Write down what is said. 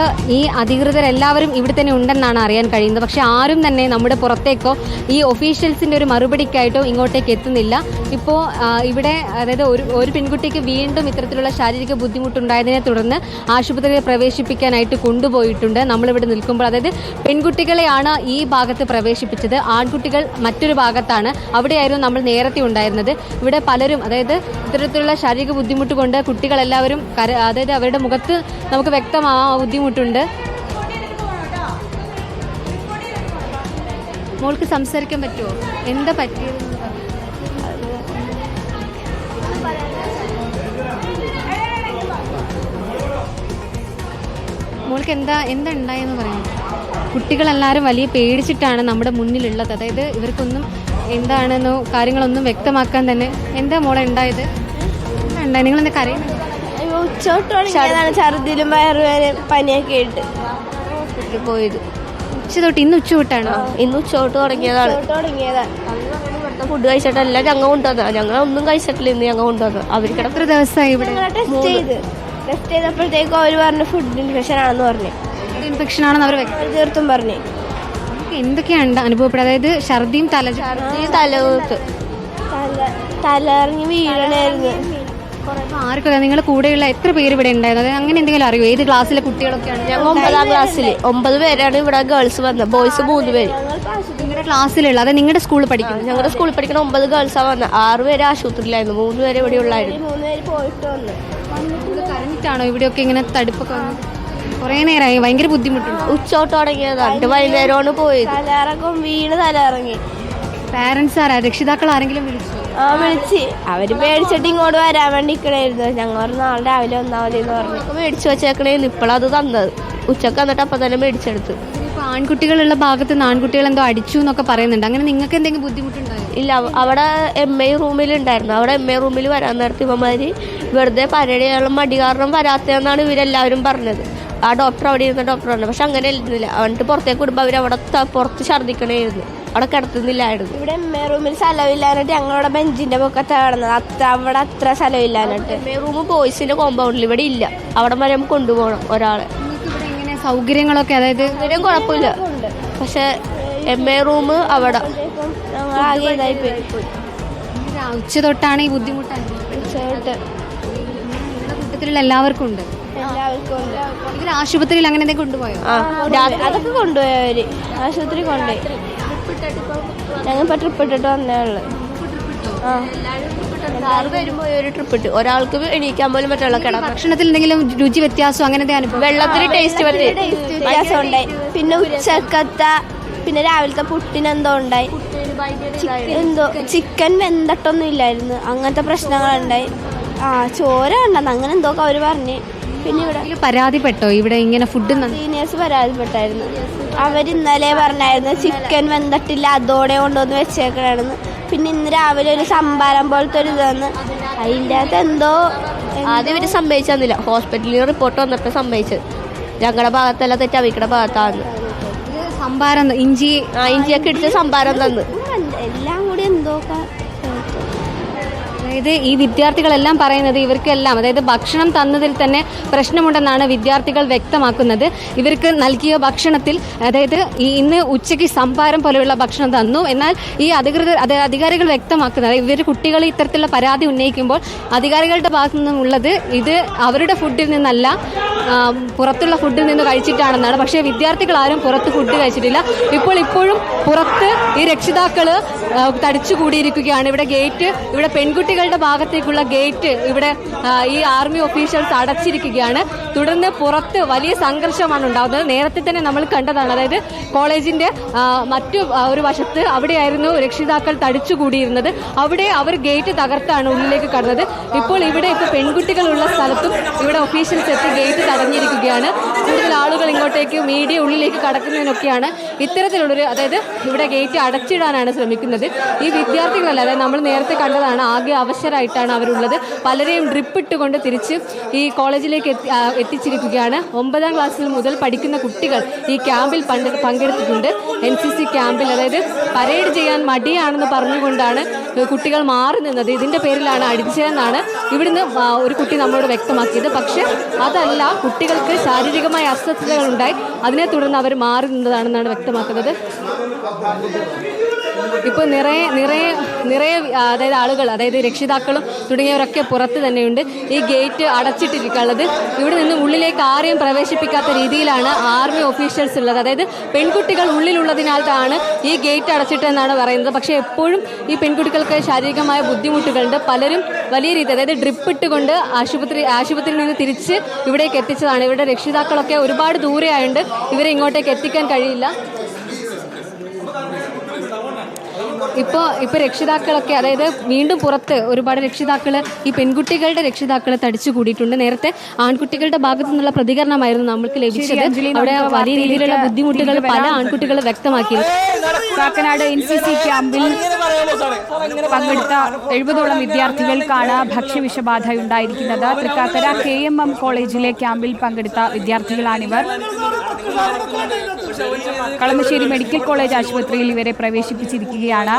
ഈ അധികൃതരെല്ലാവരും ഇവിടെ തന്നെ ഉണ്ടെന്നാണ് അറിയാൻ കഴിയുന്നത്. പക്ഷേ ആരും തന്നെ നമ്മുടെ പുറത്തേക്കോ ഈ ഒഫീഷ്യൽസിൻ്റെ ഒരു മറുപടിക്കായിട്ടോ ഇങ്ങോട്ടേക്ക് എത്തുന്നില്ല. ഇപ്പോൾ ഇവിടെ അതായത് ഒരു പെൺകുട്ടിക്ക് വീണ്ടും ഇത്തരത്തിലുള്ള ശാരീരിക ബുദ്ധിമുട്ടുണ്ടായതിനെ തുടർന്ന് ആശുപത്രിയിൽ പ്രവേശിപ്പിക്കാനായിട്ട് കൊണ്ടുപോയിട്ടുണ്ട്. നമ്മളിവിടെ നിൽക്കുമ്പോൾ അതായത് പെൺകുട്ടികളെയാണ് ഈ ഭാഗത്ത് പ്രവേശിപ്പിച്ചത്, ആൺകുട്ടികൾ മറ്റൊരു ഭാഗത്താണ്. അവിടെയായിരുന്നു നമ്മൾ നേരത്തെ ഉണ്ടായിരുന്നത്. ഇവിടെ പലരും അതായത് ഇത്തരത്തിലുള്ള ശാരീരിക ബുദ്ധിമുട്ട് കൊണ്ട് കുട്ടികളെല്ലാവരും അതായത് അവരുടെ മുഖത്ത് നമുക്ക് ബുദ്ധിമുട്ടുണ്ട്. മോൾക്ക് സംസാരിക്കാൻ പറ്റുമോ? എന്താ പറ്റിയത്? മോൾക്ക് എന്താ ഉണ്ടായെന്ന് പറയാം. കുട്ടികളെല്ലാവരും വലിയ പേടിച്ചിട്ടാണ് നമ്മുടെ മുന്നിലുള്ളത്. അതായത് ഇവർക്കൊന്നും എന്താണെന്നോ കാര്യങ്ങളൊന്നും വ്യക്തമാക്കാൻ തന്നെ. എന്താ മോളെ ഉണ്ടായത്? എന്താ ഉണ്ടായത്? നിങ്ങളെന്താ കരയുന്നത്? ഛർദിലും വയറുവേദന പനിയൊക്കെ ആയിട്ട് ഹോസ്പിറ്റലിൽ പോയത്. ഉച്ച തൊട്ട് ഇന്ന് ഉച്ച തൊട്ടാണോ? ഇന്ന് ഉച്ച തൊട്ട് തുടങ്ങിയതാണ്. ഫുഡ് കഴിച്ചിട്ടല്ല ഞങ്ങൾ കൊണ്ടുവന്നത്. ഞങ്ങൾ ഒന്നും കഴിച്ചിട്ടില്ല. ഇന്ന് ഞങ്ങൾ കൊണ്ടുവന്നത്. അവർക്ക് എത്ര ദിവസമായി ഇവിടെ ടെസ്റ്റ് ചെയ്തപ്പോഴത്തേക്കും അവർ പറഞ്ഞു ഫുഡ് ഇൻഫെക്ഷൻ ആണെന്ന് പറഞ്ഞു. ഇൻഫെക്ഷൻ ആണെന്ന് അവർ തീർത്തും പറഞ്ഞു. എന്തൊക്കെയാണ് അനുഭവപ്പെടുക? അതായത് ഛർദിയും തലകത്ത് തലറിഞ്ഞ് വീഴണായിരുന്നു. ആർക്കറിയാം? നിങ്ങളുടെ കൂടെയുള്ള എത്ര പേര് ഇവിടെ ഉണ്ടായിരുന്നു? അതായത് അങ്ങനെ എന്തെങ്കിലും അറിയോ? ഏത് ക്ലാസ്സിലെ കുട്ടികളൊക്കെയാണ്? ഞങ്ങൾ 9ാം ക്ലാസ്സിൽ 9 പേരാണ് ഇവിടെ ഗേൾസ് വന്നത്. ബോയ്സ് 3 പേര്. നിങ്ങളുടെ ക്ലാസ്സിലുള്ള അതായത് നിങ്ങളുടെ സ്കൂളിൽ പഠിക്കും? ഞങ്ങളുടെ സ്കൂളിൽ പഠിക്കുന്ന 9 ഗേൾസാണ് വന്നത്. 6 പേര് ആശുപത്രിയിലായിരുന്നു, 3 പേര് ഇവിടെ ഉള്ളായിരുന്നു. 3 പേര് പോയിട്ട് വന്നു. കരഞ്ഞിട്ടാണോ ഇവിടെയൊക്കെ ഇങ്ങനെ തടുപ്പൊക്കെ വന്നത്? കുറേ നേരമായി. ഭയങ്കര ബുദ്ധിമുട്ടുണ്ട്. ഉച്ചോട്ട് തുടങ്ങിയതാണ്. വൈകുന്നേരമാണ് പോയത്. തലയിറക്കം വീണ് തലയിറങ്ങി. പാരന്റ്സ് ആരാ? രക്ഷിതാക്കൾ ആരെങ്കിലും വിളിച്ചു? വിളിച്ച് അവര് മേടിച്ചിട്ട് ഇങ്ങോട്ട് വരാൻ വേണ്ടി നിൽക്കണായിരുന്നു. ഞങ്ങൾ നാളെ രാവിലെ വന്നാൽ മതി എന്ന് പറഞ്ഞു. മേടിച്ചു വെച്ചേക്കണേന്ന് ഇപ്പോഴത് തന്നത്. ഉച്ചക്ക് വന്നിട്ട് അപ്പം തന്നെ മേടിച്ചെടുത്ത്. ഇപ്പോൾ ആൺകുട്ടികളുള്ള ഭാഗത്ത് നിന്ന് ആൺകുട്ടികൾ എന്തോ അടിച്ചു എന്നൊക്കെ പറയുന്നുണ്ട്. അങ്ങനെ നിങ്ങൾക്ക് എന്തെങ്കിലും ബുദ്ധിമുട്ടുണ്ടായോ? ഇല്ല, അവിടെ MA റൂമിലുണ്ടായിരുന്നു. അവിടെ MA റൂമിൽ വരാൻ നേരത്തെ ഇവന്മാര് വെറുതെ പരടിയുള്ള മടി കാരണം വരാത്തതെന്നാണ് ഇവരെല്ലാവരും പറഞ്ഞത്. ആ ഡോക്ടർ അവിടെ ഇരുന്ന ഡോക്ടർ പറഞ്ഞു. പക്ഷെ അങ്ങനെ ഇരുന്നില്ല. എന്നിട്ട് പുറത്തേക്ക് വിടുമ്പോൾ അവർ അവിടെ പുറത്ത് ഛർദ്ദിക്കണേയിരുന്നു. അവിടെ കിടത്തുന്നില്ലായിരുന്നു. ഇവിടെ MA റൂമിൽ സ്ഥലമില്ലാഞ്ഞിട്ട് ഞങ്ങളുടെ ബെഞ്ചിന്റെ പൊക്കത്ത് കിടന്നത്. അവിടെ അത്ര സ്ഥലമില്ലാഞ്ഞിട്ട് MA റൂം ബോയ്സിന്റെ കോമ്പൗണ്ടിൽ ഇവിടെ ഇല്ല. അവിടെ വരെ നമുക്ക് കൊണ്ടുപോകണം ഒരാളെ. ഇങ്ങനെ സൗകര്യങ്ങളൊക്കെ അതായത് ഇവിടെയും കുഴപ്പമില്ല. പക്ഷെ MA റൂം അവിടെ ആകെ ഇതായിപ്പോയി. ഉച്ച തൊട്ടാണ് ഈ ബുദ്ധിമുട്ട്. കൂട്ടത്തിലുള്ള എല്ലാവർക്കും ഉണ്ട്. ഇവർ ആശുപത്രിയിൽ അങ്ങനെ എന്തെങ്കിലും കൊണ്ടുപോയോ? അതൊക്കെ കൊണ്ടുപോയവര് ആശുപത്രി കൊണ്ടുപോയി. ഞങ്ങൾ ട്രിപ്പ് ഇട്ടിട്ട് വന്നേ ഉള്ളു. ഒരു ട്രിപ്പ് ഇട്ട് ഒരാൾക്ക് എണീക്കാൻ പോലും പറ്റുള്ള കിട. ഭക്ഷണത്തിൽ എന്തെങ്കിലും രുചി വ്യത്യാസം അങ്ങനത്തെ അനുഭവം? വെള്ളത്തിന് ടേസ്റ്റ് വ്യത്യാസം ഉണ്ടായി. പിന്നെ ഉച്ചക്കത്തെ പിന്നെ രാവിലത്തെ പുട്ടിനെന്തോ ഉണ്ടായി. എന്തോ ചിക്കൻ വെന്തട്ടൊന്നും ഇല്ലായിരുന്നു. അങ്ങനത്തെ പ്രശ്നങ്ങളുണ്ടായി. ചോര ഉണ്ടെന്ന് അങ്ങനെ എന്തോ അവര് പറഞ്ഞ്. പിന്നെ ഇവിടെ പരാതിപ്പെട്ടോ? ഇവിടെ ഇങ്ങനെ ഫുഡ് സീനിയേഴ്സ് പരാതിപ്പെട്ടായിരുന്നു. അവരിന്നലെ പറഞ്ഞായിരുന്നു ചിക്കൻ വെന്തട്ടില്ല, അതോടെ കൊണ്ടുവന്ന് വെച്ചേക്കണെന്ന്. പിന്നെ ഇന്ന് രാവിലെ ഒരു സംഭാരം പോലത്തെ ഒരു ഇതെന്ന്. അതിൻ്റെ അകത്ത് എന്തോ ആദ്യം ഇവര് സമ്മതിച്ചെന്നില്ല. ഹോസ്പിറ്റലിൽ റിപ്പോർട്ട് വന്നിട്ട് സമ്മതിച്ചത്. ഞങ്ങളുടെ ഭാഗത്തല്ല തെറ്റ് അവരുടെ ഭാഗത്താണ്. സംഭാരം ഇഞ്ചിയൊക്കെ ഇടിച്ച് സംഭാരം തന്നു. എല്ലാം കൂടി എന്തോ അതായത് ഈ വിദ്യാർത്ഥികളെല്ലാം പറയുന്നത് ഇവർക്കെല്ലാം അതായത് ഭക്ഷണം തന്നതിൽ തന്നെ പ്രശ്നമുണ്ടെന്നാണ് വിദ്യാർത്ഥികൾ വ്യക്തമാക്കുന്നത്. ഇവർക്ക് നൽകിയ ഭക്ഷണത്തിൽ അതായത് ഇന്ന് ഉച്ചയ്ക്ക് സംഭാരം പോലെയുള്ള ഭക്ഷണം തന്നു. എന്നാൽ ഈ അധികാരികൾ വ്യക്തമാക്കുന്നത് ഇവർ കുട്ടികൾ ഇത്തരത്തിലുള്ള പരാതി ഉന്നയിക്കുമ്പോൾ അധികാരികളുടെ ഭാഗത്തു നിന്നുള്ളത് ഇത് അവരുടെ ഫുഡിൽ നിന്നല്ല, പുറത്തുള്ള ഫുഡിൽ നിന്ന് കഴിച്ചിട്ടാണെന്നാണ്. പക്ഷേ വിദ്യാർത്ഥികൾ ആരും പുറത്ത് ഫുഡ് കഴിച്ചിട്ടില്ല. ഇപ്പോഴും പുറത്ത് ഈ രക്ഷിതാക്കൾ തടിച്ചുകൂടിയിരിക്കുകയാണ്. ഇവിടെ പെൺകുട്ടികളുടെ ഭാഗത്തേക്കുള്ള ഗേറ്റ് ഇവിടെ ഈ ആർമി ഒഫീഷ്യൽസ് അടച്ചിരിക്കുകയാണ്. തുടർന്ന് പുറത്ത് വലിയ സംഘർഷമാണ് ഉണ്ടാകുന്നത്. നേരത്തെ തന്നെ നമ്മൾ കണ്ടതാണ്. അതായത് കോളേജിന്റെ മറ്റു ഒരു വശത്ത് അവിടെയായിരുന്നു രക്ഷിതാക്കൾ തടിച്ചുകൂടിയിരുന്നത്. അവിടെ അവർ ഗേറ്റ് തകർത്താണ് ഉള്ളിലേക്ക് കടന്നത്. ഇപ്പോൾ പെൺകുട്ടികളുള്ള സ്ഥലത്തും ഇവിടെ ഒഫീഷ്യൽസ് എത്തി ഗേറ്റ് തടഞ്ഞിരിക്കുകയാണ്. കൂടുതൽ ആളുകൾ ഇങ്ങോട്ടേക്ക് മീഡിയ ഉള്ളിലേക്ക് കടക്കുന്നതിനൊക്കെയാണ് ഇത്തരത്തിലുള്ളൊരു അതായത് ഇവിടെ ഗേറ്റ് അടച്ചിടാനാണ് ശ്രമിക്കുന്നത്. ഈ വിദ്യാർത്ഥികളല്ല, അതായത് നമ്മൾ നേരത്തെ കണ്ടതാണ്, ആകെ അവശരായിട്ടാണ് അവരുള്ളത്. പലരെയും ഡ്രിപ്പ് ഇട്ടുകൊണ്ട് തിരിച്ച് ഈ കോളേജിലേക്ക് എത്തിച്ചിരിക്കുകയാണ്. 9ാം ക്ലാസ്സിൽ മുതൽ പഠിക്കുന്ന കുട്ടികൾ ഈ ക്യാമ്പിൽ പങ്കെടുത്തിട്ടുണ്ട്. NCC ക്യാമ്പിൽ, അതായത് പരേഡ് ചെയ്യാൻ മടിയാണെന്ന് പറഞ്ഞുകൊണ്ടാണ് കുട്ടികൾ മാറി നിന്നത്. ഇതിൻ്റെ പേരിലാണ് അടിച്ചതെന്നാണ് ഇവിടുന്ന് ഒരു കുട്ടി നമ്മളോട് വ്യക്തമാക്കിയത്. പക്ഷെ അതല്ല, കുട്ടികൾക്ക് ശാരീരികമായ അസ്വസ്ഥതകളുണ്ടായി, അതിനെ തുടർന്ന് അവർ മാറി നിന്നതാണെന്നാണ് വ്യക്തമാക്കുന്നത്. ഇപ്പോൾ നിറയെ അതായത് ആളുകൾ, അതായത് രക്ഷിതാക്കളും തുടങ്ങിയവരൊക്കെ പുറത്ത് തന്നെയുണ്ട്. ഈ ഗേറ്റ് അടച്ചിട്ടിരിക്കുന്നത്. ഇവിടെ നിന്ന് ഉള്ളിലേക്ക് ആരെയും പ്രവേശിപ്പിക്കാത്ത രീതിയിലാണ് ആർമി ഓഫീഷ്യൽസ് ഉള്ളത്. അതായത് പെൺകുട്ടികൾ ഉള്ളിലുള്ളതിനാലാണ് ഈ ഗേറ്റ് അടച്ചിട്ടെന്നാണ് പറയുന്നത്. പക്ഷേ എപ്പോഴും ഈ പെൺകുട്ടികൾക്ക് ശാരീരികമായ ബുദ്ധിമുട്ടുകളുണ്ട്. പലരും വലിയ രീതി, അതായത് ഡ്രിപ്പ് ഇട്ടുകൊണ്ട് ആശുപത്രിയിൽ നിന്ന് തിരിച്ച് ഇവിടേക്ക് എത്തിച്ചതാണ്. ഇവരുടെ രക്ഷിതാക്കളൊക്കെ ഒരുപാട് ദൂരെ ആയതുകൊണ്ട് ഇവരെ ഇങ്ങോട്ടേക്ക് എത്തിക്കാൻ കഴിയില്ല. ഇപ്പോൾ രക്ഷിതാക്കളൊക്കെ, അതായത് വീണ്ടും പുറത്ത് ഒരുപാട് രക്ഷിതാക്കൾ, ഈ പെൺകുട്ടികളുടെ രക്ഷിതാക്കൾ തടിച്ചു കൂടിയിട്ടുണ്ട്. നേരത്തെ ആൺകുട്ടികളുടെ ഭാഗത്തു നിന്നുള്ള പ്രതികരണമായിരുന്നു നമ്മൾക്ക് ലഭിച്ചത്. അവിടെ വലിയ രീതിയിലുള്ള ബുദ്ധിമുട്ടുകൾ പല ആൺകുട്ടികൾ വ്യക്തമാക്കിയിരുന്നു. കാക്കനാട് NCC ക്യാമ്പിൽ പങ്കെടുത്ത 70ഓളം വിദ്യാർത്ഥികൾക്കാണ് ഭക്ഷ്യവിഷബാധ ഉണ്ടായിരിക്കുന്നത്. തൃക്കാക്കര KMM കോളേജിലെ ക്യാമ്പിൽ പങ്കെടുത്ത വിദ്യാർത്ഥികളാണിവർ. കളമശ്ശേരി മെഡിക്കൽ കോളേജ് ആശുപത്രിയിൽ ഇവരെ പ്രവേശിപ്പിച്ചിരിക്കുകയാണ്.